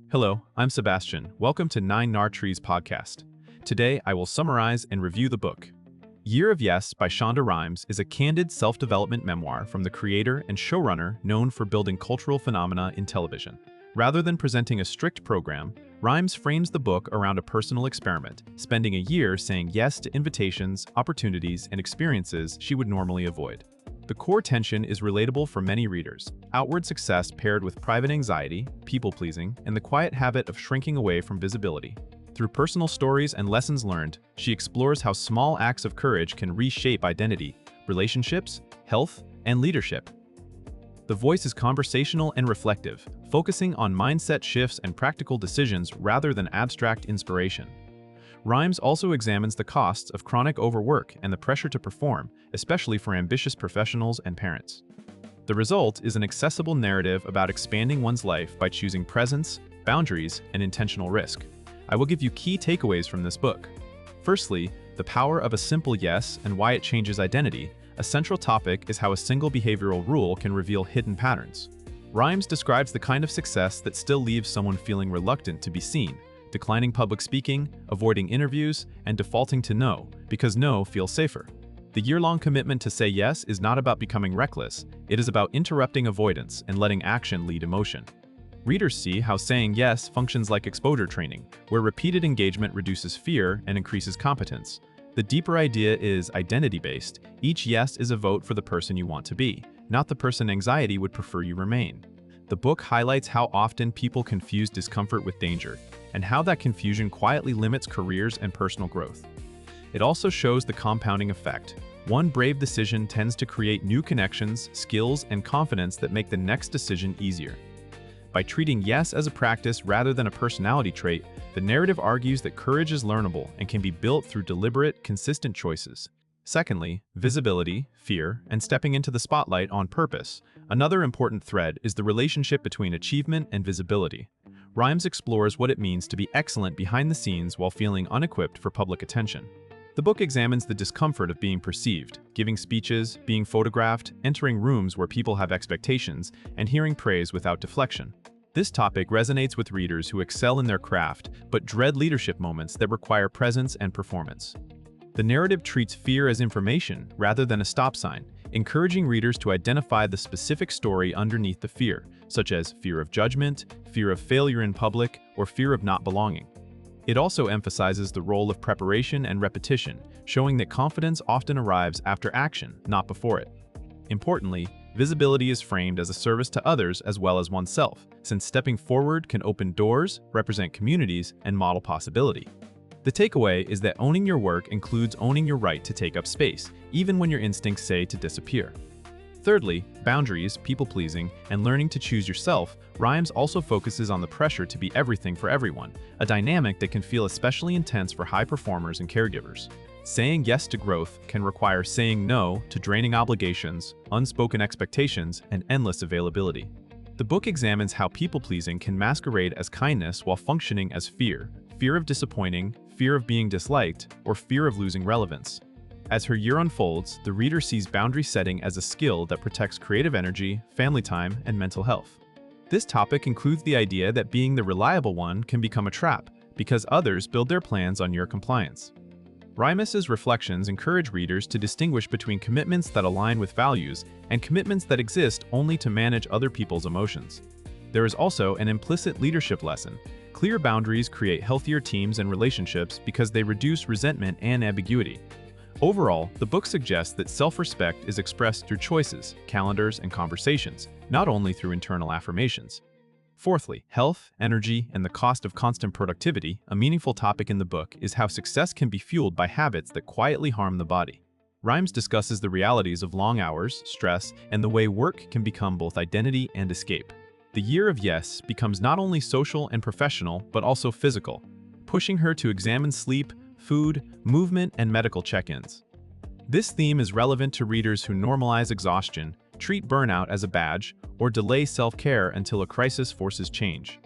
Hello, I'm Sebastian. Welcome to 9 Trees podcast. Today, I will summarize and review the book. Year of Yes by Shonda Rhimes is a candid self-development memoir from the creator and showrunner known for building cultural phenomena in television. Rather than presenting a strict program, Rhimes frames the book around a personal experiment, spending a year saying yes to invitations, opportunities, and experiences she would normally avoid. The core tension is relatable for many readers: outward success paired with private anxiety, people-pleasing, and the quiet habit of shrinking away from visibility. Through personal stories and lessons learned, she explores how small acts of courage can reshape identity, relationships, health, and leadership. The voice is conversational and reflective, focusing on mindset shifts and practical decisions rather than abstract inspiration. Rhimes also examines the costs of chronic overwork and the pressure to perform, especially for ambitious professionals and parents. The result is an accessible narrative about expanding one's life by choosing presence, boundaries, and intentional risk. I will give you key takeaways from this book. Firstly, the power of a simple yes and why it changes identity. A central topic is how a single behavioral rule can reveal hidden patterns. Rhimes describes the kind of success that still leaves someone feeling reluctant to be seen, declining public speaking, avoiding interviews, and defaulting to no, because no feels safer. The year-long commitment to say yes is not about becoming reckless, it is about interrupting avoidance and letting action lead emotion. Readers see how saying yes functions like exposure training, where repeated engagement reduces fear and increases competence. The deeper idea is identity-based. Each yes is a vote for the person you want to be, not the person anxiety would prefer you remain. The book highlights how often people confuse discomfort with danger, and how that confusion quietly limits careers and personal growth. It also shows the compounding effect. One brave decision tends to create new connections, skills, and confidence that make the next decision easier. By treating yes as a practice rather than a personality trait, the narrative argues that courage is learnable and can be built through deliberate, consistent choices. Secondly, visibility, fear, and stepping into the spotlight on purpose. Another important thread is the relationship between achievement and visibility. Rhimes explores what it means to be excellent behind the scenes while feeling unequipped for public attention. The book examines the discomfort of being perceived, giving speeches, being photographed, entering rooms where people have expectations, and hearing praise without deflection. This topic resonates with readers who excel in their craft but dread leadership moments that require presence and performance. The narrative treats fear as information rather than a stop sign, encouraging readers to identify the specific story underneath the fear, such as fear of judgment, fear of failure in public, or fear of not belonging. It also emphasizes the role of preparation and repetition, showing that confidence often arrives after action, not before it. Importantly, visibility is framed as a service to others as well as oneself, since stepping forward can open doors, represent communities, and model possibility. The takeaway is that owning your work includes owning your right to take up space, even when your instincts say to disappear. Thirdly, boundaries, people-pleasing, and learning to choose yourself. Rhimes also focuses on the pressure to be everything for everyone, a dynamic that can feel especially intense for high performers and caregivers. Saying yes to growth can require saying no to draining obligations, unspoken expectations, and endless availability. The book examines how people-pleasing can masquerade as kindness while functioning as fear of disappointing, fear of being disliked, or fear of losing relevance. As her year unfolds, the reader sees boundary setting as a skill that protects creative energy, family time, and mental health. This topic includes the idea that being the reliable one can become a trap, because others build their plans on your compliance. Rhimes' reflections encourage readers to distinguish between commitments that align with values and commitments that exist only to manage other people's emotions. There is also an implicit leadership lesson. Clear boundaries create healthier teams and relationships because they reduce resentment and ambiguity. Overall, the book suggests that self-respect is expressed through choices, calendars, and conversations, not only through internal affirmations. Fourthly, health, energy, and the cost of constant productivity. A meaningful topic in the book is how success can be fueled by habits that quietly harm the body. Rhimes discusses the realities of long hours, stress, and the way work can become both identity and escape. The year of yes becomes not only social and professional, but also physical, pushing her to examine sleep, food, movement, and medical check-ins. This theme is relevant to readers who normalize exhaustion, treat burnout as a badge, or delay self-care until a crisis forces change.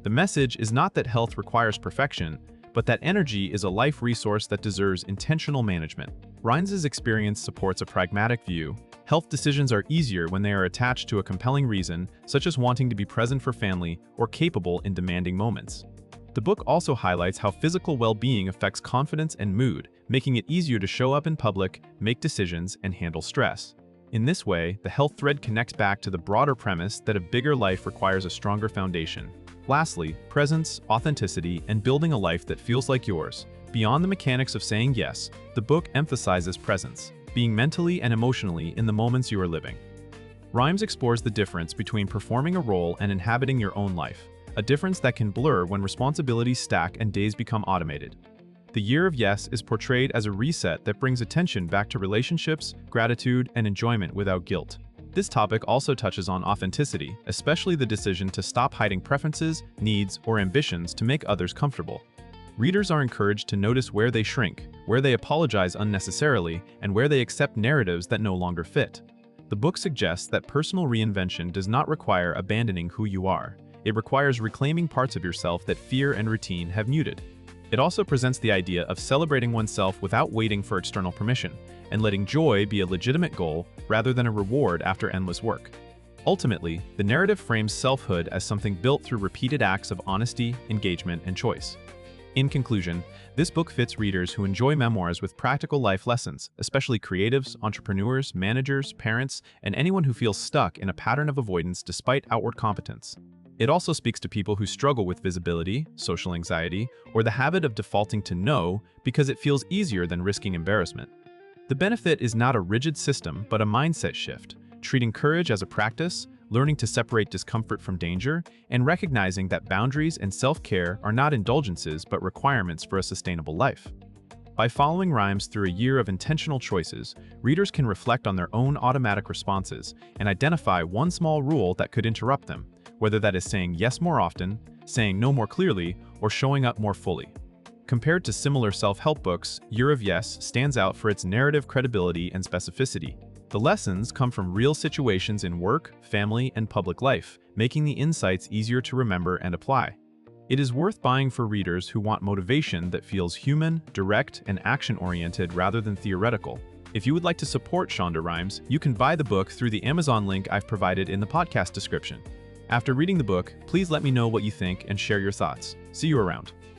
The message is not that health requires perfection, but that energy is a life resource that deserves intentional management. Rhimes' experience supports a pragmatic view. Health decisions are easier when they are attached to a compelling reason, such as wanting to be present for family or capable in demanding moments. The book also highlights how physical well-being affects confidence and mood, making it easier to show up in public, make decisions, and handle stress. In this way, the health thread connects back to the broader premise that a bigger life requires a stronger foundation. Lastly, presence, authenticity, and building a life that feels like yours. Beyond the mechanics of saying yes, the book emphasizes presence, being mentally and emotionally in the moments you are living. Rhimes explores the difference between performing a role and inhabiting your own life, a difference that can blur when responsibilities stack and days become automated. The Year of Yes is portrayed as a reset that brings attention back to relationships, gratitude, and enjoyment without guilt. This topic also touches on authenticity, especially the decision to stop hiding preferences, needs, or ambitions to make others comfortable. Readers are encouraged to notice where they shrink, where they apologize unnecessarily, and where they accept narratives that no longer fit. The book suggests that personal reinvention does not require abandoning who you are. It requires reclaiming parts of yourself that fear and routine have muted. It also presents the idea of celebrating oneself without waiting for external permission, and letting joy be a legitimate goal rather than a reward after endless work. Ultimately, the narrative frames selfhood as something built through repeated acts of honesty, engagement, and choice. In conclusion, this book fits readers who enjoy memoirs with practical life lessons, especially creatives, entrepreneurs, managers, parents, and anyone who feels stuck in a pattern of avoidance despite outward competence. It also speaks to people who struggle with visibility, social anxiety, or the habit of defaulting to no because it feels easier than risking embarrassment. The benefit is not a rigid system, but a mindset shift, treating courage as a practice, learning to separate discomfort from danger, and recognizing that boundaries and self-care are not indulgences but requirements for a sustainable life. By following Rhimes through a year of intentional choices, readers can reflect on their own automatic responses and identify one small rule that could interrupt them, whether that is saying yes more often, saying no more clearly, or showing up more fully. Compared to similar self-help books, Year of Yes stands out for its narrative credibility and specificity. The lessons come from real situations in work, family, and public life, making the insights easier to remember and apply. It is worth buying for readers who want motivation that feels human, direct, and action-oriented rather than theoretical. If you would like to support Shonda Rhimes, you can buy the book through the Amazon link I've provided in the podcast description. After reading the book, please let me know what you think and share your thoughts. See you around.